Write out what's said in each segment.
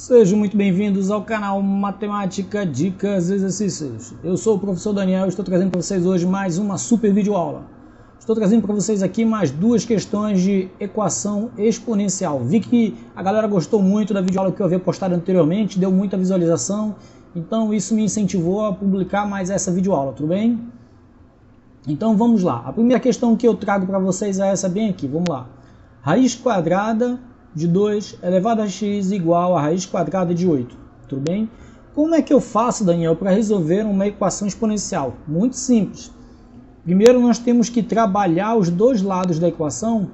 Sejam muito bem-vindos ao canal Matemática, Dicas e Exercícios. Eu sou o professor Daniel e estou trazendo para vocês hoje mais uma super videoaula. Estou trazendo para vocês aqui mais duas questões de equação exponencial. Vi que a galera gostou muito da videoaula que eu havia postado anteriormente, deu muita visualização, então isso me incentivou a publicar mais essa videoaula, tudo bem? Então vamos lá. A primeira questão que eu trago para vocês é essa bem aqui, vamos lá. Raiz quadrada de 2 elevado a x igual a raiz quadrada de 8. Tudo bem? Como é que eu faço, Daniel, para resolver uma equação exponencial? Muito simples. Primeiro nós temos que trabalhar os dois lados da equação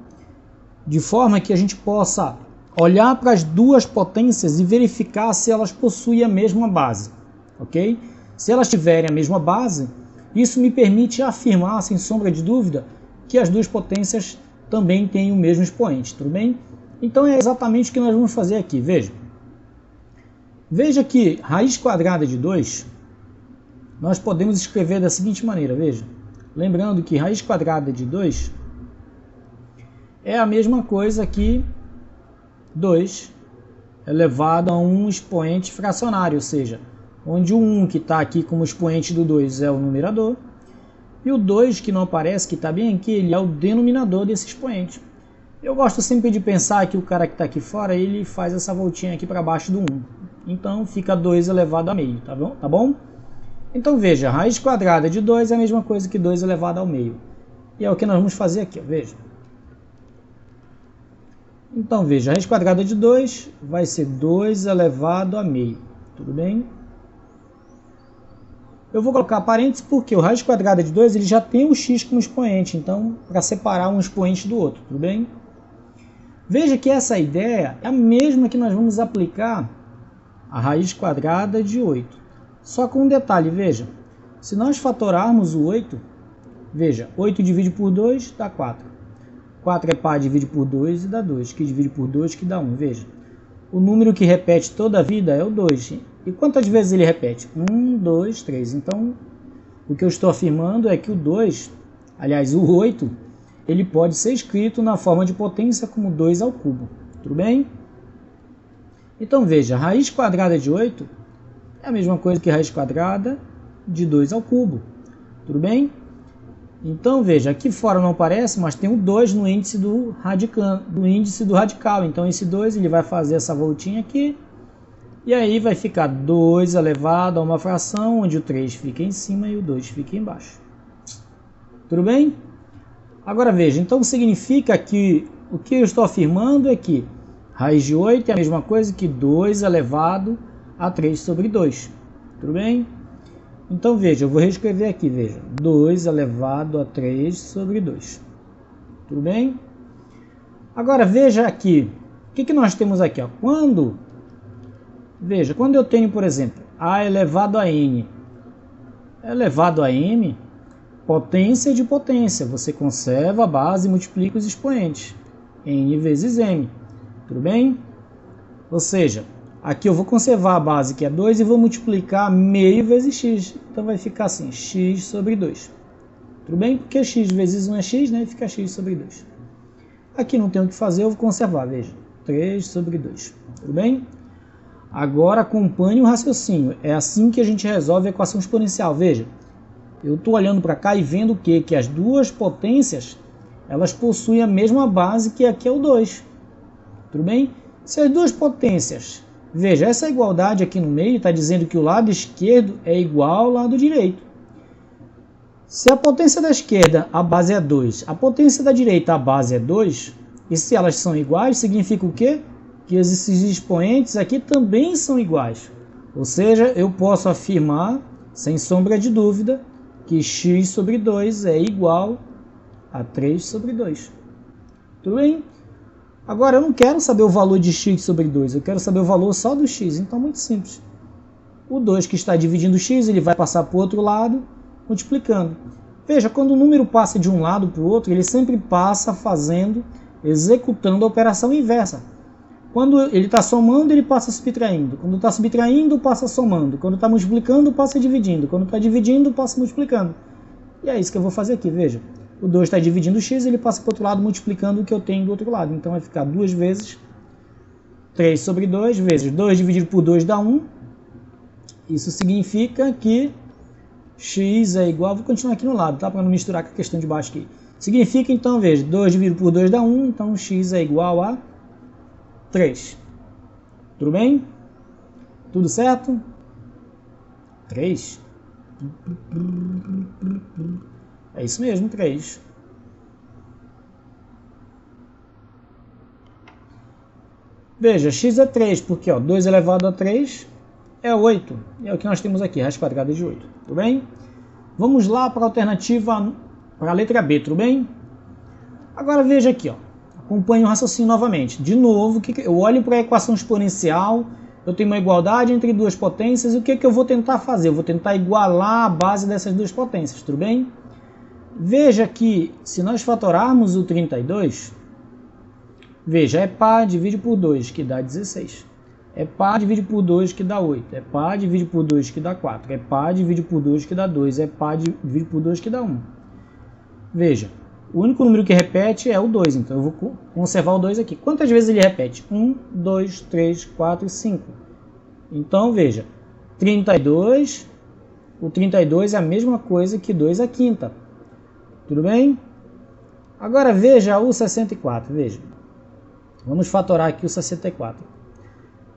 de forma que a gente possa olhar para as duas potências e verificar se elas possuem a mesma base. Ok? Se elas tiverem a mesma base, isso me permite afirmar, sem sombra de dúvida, que as duas potências também têm o mesmo expoente. Tudo bem? Então é exatamente o que nós vamos fazer aqui, veja. Veja que raiz quadrada de 2, nós podemos escrever da seguinte maneira, veja. Lembrando que raiz quadrada de 2 é a mesma coisa que 2 elevado a um expoente fracionário, ou seja, onde o 1 que está aqui como expoente do 2 é o numerador, e o 2 que não aparece, que está bem aqui, ele é o denominador desse expoente. Eu gosto sempre de pensar que o cara que está aqui fora, ele faz essa voltinha aqui para baixo do 1. Então fica 2 elevado a meio, tá bom? Então veja, raiz quadrada de 2 é a mesma coisa que 2 elevado ao meio. E é o que nós vamos fazer aqui, ó, veja. Então veja, raiz quadrada de 2 vai ser 2 elevado a meio, tudo bem? Eu vou colocar parênteses porque o raiz quadrada de 2 ele já tem o x como expoente, então para separar um expoente do outro, tudo bem? Veja que essa ideia é a mesma que nós vamos aplicar à raiz quadrada de 8. Só com um detalhe, veja. Se nós fatorarmos o 8, veja, 8 divide por 2 dá 4. 4 é par, divide por 2 e dá 2, que divide por 2 que dá 1, veja. O número que repete toda a vida é o 2. E quantas vezes ele repete? 1, 2, 3. Então, o que eu estou afirmando é que o 2, aliás, o 8, ele pode ser escrito na forma de potência como 2 ao cubo. Tudo bem? Então, veja, raiz quadrada de 8 é a mesma coisa que raiz quadrada de 2 ao cubo. Tudo bem? Então, veja, aqui fora não aparece, mas tem o 2 no índice do radical. Então, esse 2 ele vai fazer essa voltinha aqui. E aí vai ficar 2 elevado a uma fração, onde o 3 fica em cima e o 2 fica embaixo. Tudo bem? Agora veja, então significa que o que eu estou afirmando é que raiz de 8 é a mesma coisa que 2 elevado a 3 sobre 2. Tudo bem? Então veja, eu vou reescrever aqui, veja. 2 elevado a 3 sobre 2. Tudo bem? Agora veja aqui, o que nós temos aqui? Ó? Quando eu tenho, por exemplo, a elevado a n elevado a m, potência de potência, você conserva a base e multiplica os expoentes, n vezes m, tudo bem? Ou seja, aqui eu vou conservar a base que é 2 e vou multiplicar meio vezes x, então vai ficar assim, x sobre 2, tudo bem? Porque x vezes 1 é x, né? Fica x sobre 2. Aqui não tem o que fazer, eu vou conservar, veja, 3 sobre 2, tudo bem? Agora acompanhe o raciocínio, é assim que a gente resolve a equação exponencial, veja. Eu estou olhando para cá e vendo o quê? Que as duas potências, elas possuem a mesma base que aqui é o 2. Tudo bem? Se as duas potências, veja, essa igualdade aqui no meio está dizendo que o lado esquerdo é igual ao lado direito. Se a potência da esquerda, a base é 2, a potência da direita, a base é 2, e se elas são iguais, significa o quê? Que esses expoentes aqui também são iguais. Ou seja, eu posso afirmar, sem sombra de dúvida, que x sobre 2 é igual a 3 sobre 2. Tudo bem? Agora, eu não quero saber o valor de x sobre 2, eu quero saber o valor só do x. Então, muito simples. O 2 que está dividindo x, ele vai passar para o outro lado, multiplicando. Veja, quando o número passa de um lado para o outro, ele sempre passa executando a operação inversa. Quando ele está somando, ele passa subtraindo. Quando está subtraindo, passa somando. Quando está multiplicando, passa dividindo. Quando está dividindo, passa multiplicando. E é isso que eu vou fazer aqui, veja. O 2 está dividindo o x, ele passa para o outro lado multiplicando o que eu tenho do outro lado. Então vai ficar 2 vezes 3 sobre 2 vezes 2 dividido por 2 dá 1. Isso significa que x é igual... Vou continuar aqui no lado, tá? Para não misturar com a questão de baixo aqui. Significa, então, veja, 2 dividido por 2 dá 1, então x é igual a 3. Tudo bem? Tudo certo? 3. É isso mesmo, 3. Veja, x é 3, porque 2 elevado a 3 é 8. É o que nós temos aqui, raiz quadrada de 8. Tudo bem? Vamos lá para a alternativa, para a letra B, tudo bem? Agora veja aqui, acompanhe o raciocínio novamente. De novo, eu olho para a equação exponencial, eu tenho uma igualdade entre duas potências, e o que eu vou tentar fazer? Eu vou tentar igualar a base dessas duas potências, tudo bem? Veja que, se nós fatorarmos o 32, veja, é par, divide por 2, que dá 16. É par, divide por 2, que dá 8. É par, divide por 2, que dá 4. É par, divide por 2, que dá 2. É par, divide por 2, que dá 1. Veja, o único número que repete é o 2, então eu vou conservar o 2 aqui. Quantas vezes ele repete? 1, 2, 3, 4 e 5. Então, veja, 32, o 32 é a mesma coisa que 2 à quinta. Tudo bem? Agora veja o 64, veja. Vamos fatorar aqui o 64.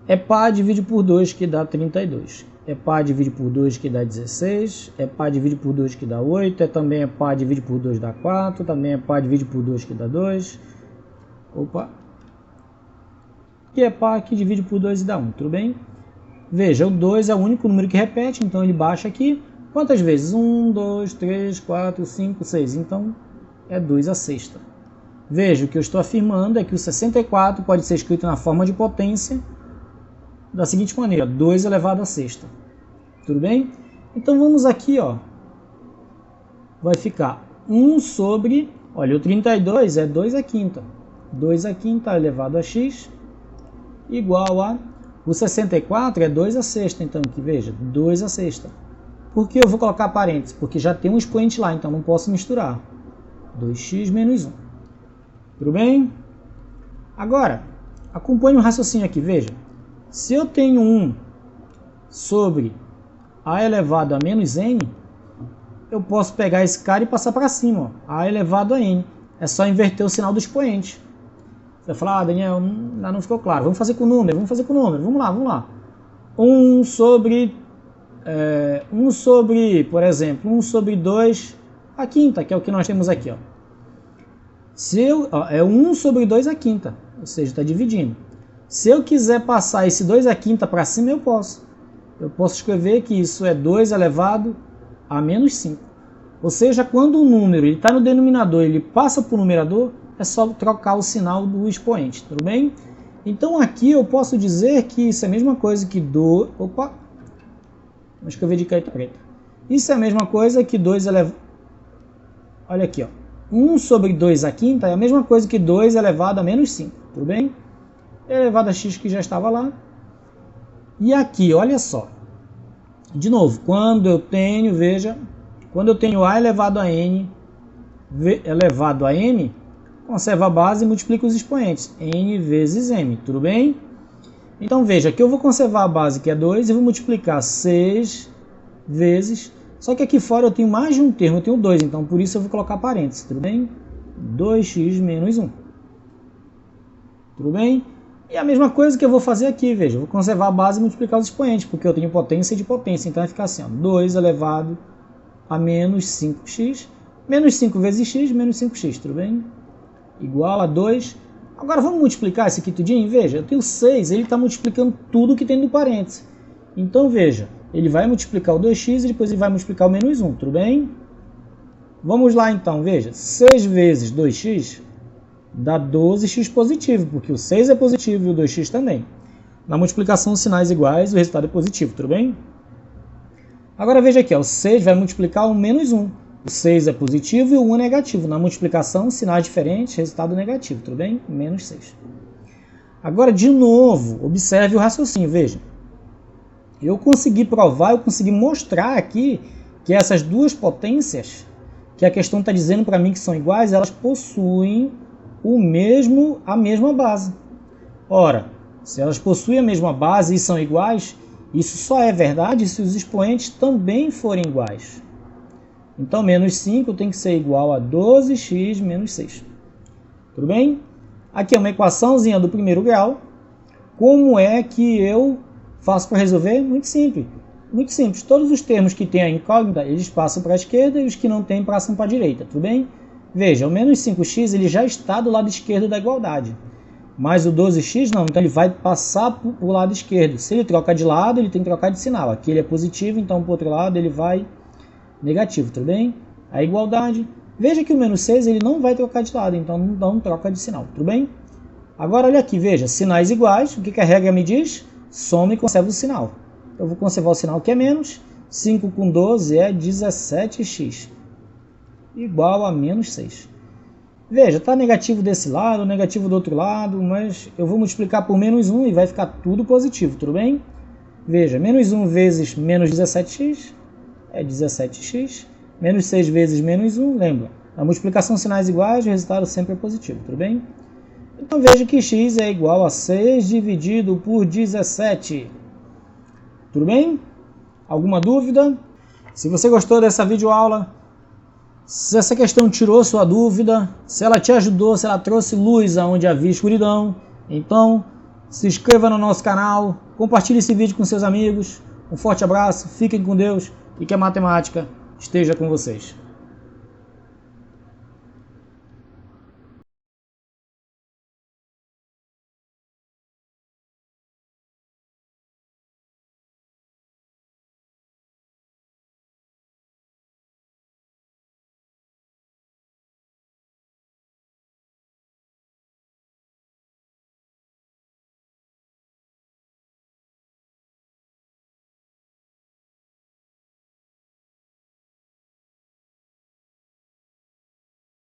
É par, divide por 2, que dá 32. É par, divide por 2, que dá 16. É par, divide por 2, que dá 8. Também é par, divide por 2, dá 4. Também é par, divide por 2, que dá 2. Opa. Que é par, que divide por 2 e dá 1. Tudo bem? Veja, o 2 é o único número que repete, então ele baixa aqui. Quantas vezes? 1, 2, 3, 4, 5, 6. Então, é 2 à sexta. Veja, o que eu estou afirmando é que o 64 pode ser escrito na forma de potência da seguinte maneira, 2 elevado à sexta. Tudo bem? Então vamos aqui, vai ficar 1 sobre, olha, o 32 é 2 à quinta. 2 à quinta elevado a x igual a, o 64 é 2 à sexta, então aqui veja, 2 à sexta. Por que eu vou colocar parênteses? Porque já tem um expoente lá, então não posso misturar. 2x menos 1. Tudo bem? Agora, acompanhe o raciocínio aqui, veja. Se eu tenho 1 sobre a elevado a menos n, eu posso pegar esse cara e passar para cima, a elevado a n. É só inverter o sinal do expoente. Você vai falar, Daniel, ainda não ficou claro. Vamos fazer com o número, Vamos lá. 1 sobre, por exemplo, 1 sobre 2 a quinta, que é o que nós temos aqui. É 1 sobre 2 a quinta, ou seja, está dividindo. Se eu quiser passar esse 2 à quinta para cima, eu posso. Eu posso escrever que isso é 2 elevado a menos 5. Ou seja, quando o número está no denominador e ele passa para o numerador, é só trocar o sinal do expoente, tudo bem? Então aqui eu posso dizer que isso é a mesma coisa que vou escrever de caneta preta. Isso é a mesma coisa que 2 elevado... Olha aqui, 1 sobre 2 à quinta é a mesma coisa que 2 elevado a menos 5, tudo bem? Elevado a x que já estava lá. E aqui, olha só. De novo, quando eu tenho, veja, quando eu tenho a elevado a n elevado a m, conservo a base e multiplico os expoentes. N vezes m, tudo bem? Então veja, que eu vou conservar a base que é 2 e vou multiplicar 6 vezes. Só que aqui fora eu tenho mais de um termo, eu tenho 2, então por isso eu vou colocar parênteses, tudo bem? 2x menos 1. Tudo bem? E a mesma coisa que eu vou fazer aqui, veja, eu vou conservar a base e multiplicar os expoentes, porque eu tenho potência de potência, então vai ficar assim, 2 elevado a menos 5x, menos 5 vezes x, menos 5x, tudo bem? Igual a 2. Agora vamos multiplicar esse aqui tudinho, veja, eu tenho 6, ele está multiplicando tudo que tem no parênteses. Então veja, ele vai multiplicar o 2x e depois ele vai multiplicar o menos 1, tudo bem? Vamos lá então, veja, 6 vezes 2x... dá 12x positivo, porque o 6 é positivo e o 2x também. Na multiplicação, sinais iguais, o resultado é positivo, tudo bem? Agora veja aqui, o 6 vai multiplicar o menos 1. O 6 é positivo e o 1 é negativo. Na multiplicação, sinais diferentes, resultado negativo, tudo bem? Menos 6. Agora, de novo, observe o raciocínio, veja. Eu consegui provar, eu consegui mostrar aqui que essas duas potências, que a questão está dizendo para mim que são iguais, elas possuem a mesma base. Ora, Se elas possuem a mesma base e são iguais, isso só é verdade se os expoentes também forem iguais. Então, menos 5 tem que ser igual a 12x menos 6. Tudo bem? Aqui é uma equaçãozinha do primeiro grau. Como é que eu faço para resolver? Muito simples. Muito simples. Todos os termos que têm a incógnita, eles passam para a esquerda e os que não têm passam para a direita. Tudo bem? Veja, o menos 5x ele já está do lado esquerdo da igualdade. Mas o 12x não, então ele vai passar para o lado esquerdo. Se ele troca de lado, ele tem que trocar de sinal. Aqui ele é positivo, então para o outro lado ele vai negativo, tudo bem? A igualdade. Veja que o menos 6 ele não vai trocar de lado, então não troca de sinal, tudo bem? Agora olha aqui, veja, sinais iguais, o que a regra me diz? Soma e conserva o sinal. Eu vou conservar o sinal que é menos, 5 com 12 é 17x, igual a menos 6. Veja, está negativo desse lado, negativo do outro lado, mas eu vou multiplicar por menos 1 e vai ficar tudo positivo, tudo bem? Veja, menos 1 vezes menos 17x é 17x, menos 6 vezes menos 1, lembra? A multiplicação de sinais iguais, o resultado sempre é positivo, tudo bem? Então veja que x é igual a 6 dividido por 17. Tudo bem? Alguma dúvida? Se você gostou dessa videoaula, se essa questão tirou sua dúvida, se ela te ajudou, se ela trouxe luz aonde havia escuridão, então se inscreva no nosso canal, compartilhe esse vídeo com seus amigos. Um forte abraço, fiquem com Deus e que a matemática esteja com vocês.